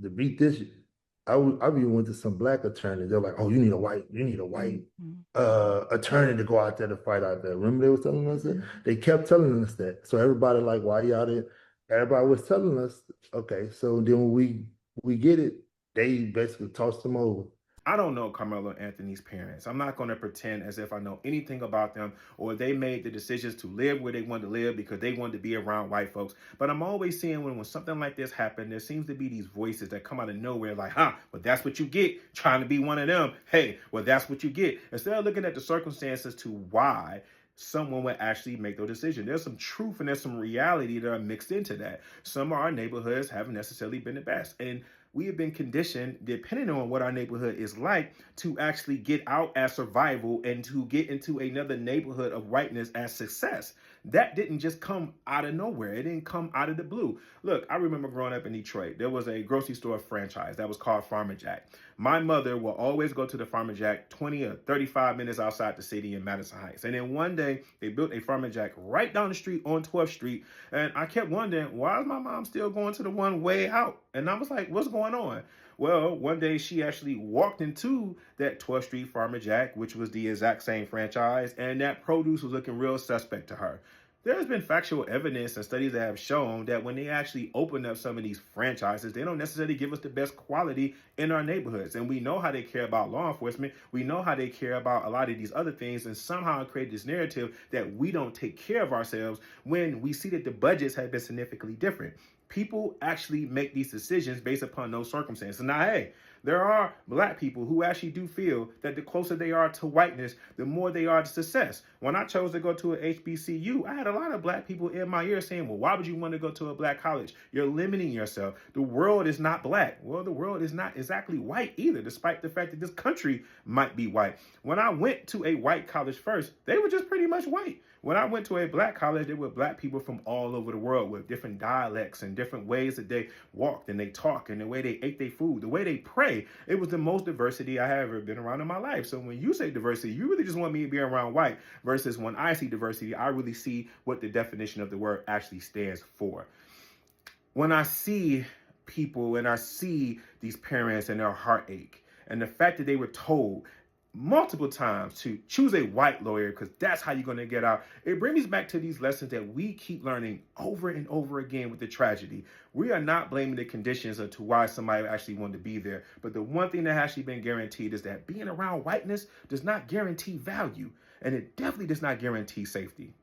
to beat this, I even went to some black attorneys. They're like, oh, you need a white Mhm. attorney to go out there to fight out there. Remember they was telling us that? They kept telling us that. So everybody like, why y'all did? Everybody was telling us, okay. So then when we get it, they basically tossed them over. I don't know Carmelo Anthony's parents. I'm not going to pretend as if I know anything about them or they made the decisions to live where they wanted to live because they wanted to be around white folks. But I'm always seeing when something like this happens, there seems to be these voices that come out of nowhere like, but that's what you get trying to be one of them. Hey, well, that's what you get. Instead of looking at the circumstances to why someone would actually make their decision. There's some truth and there's some reality that are mixed into that. Some of our neighborhoods haven't necessarily been the best. And we have been conditioned, depending on what our neighborhood is like, to actually get out as survival and to get into another neighborhood of whiteness as success. That didn't just come out of nowhere. It didn't come out of the blue. Look, I remember growing up in Detroit. There was a grocery store franchise that was called Farmer Jack. My mother will always go to the Farmer Jack 20 or 35 minutes outside the city in Madison Heights. And then one day they built a Farmer Jack right down the street on 12th Street. And I kept wondering, why is my mom still going to the one way out? And I was like, what's going on? Well, one day she actually walked into that 12th Street Farmer Jack, which was the exact same franchise, and that produce was looking real suspect to her. There has been factual evidence and studies that have shown that when they actually open up some of these franchises, they don't necessarily give us the best quality in our neighborhoods. And we know how they care about law enforcement. We know how they care about a lot of these other things, and somehow create this narrative that we don't take care of ourselves when we see that the budgets have been significantly different. People actually make these decisions based upon those circumstances. Now, hey, there are black people who actually do feel that the closer they are to whiteness, the more they are to success. When I chose to go to a HBCU, I had a lot of black people in my ear saying, well, why would you want to go to a black college? You're limiting yourself. The world is not black. Well, the world is not exactly white either, despite the fact that this country might be white. When I went to a white college first, they were just pretty much white. When I went to a black college, there were black people from all over the world with different dialects and different ways that they walked and they talked and the way they ate their food, the way they pray. It was the most diversity I have ever been around in my life. So when you say diversity, you really just want me to be around white versus when I see diversity, I really see what the definition of the word actually stands for. When I see people and I see these parents and their heartache and the fact that they were told multiple times to choose a white lawyer because that's how you're going to get out. It brings me back to these lessons that we keep learning over and over again with the tragedy. We are not blaming the conditions as to why somebody actually wanted to be there. But the one thing that has actually been guaranteed is that being around whiteness does not guarantee value. And it definitely does not guarantee safety.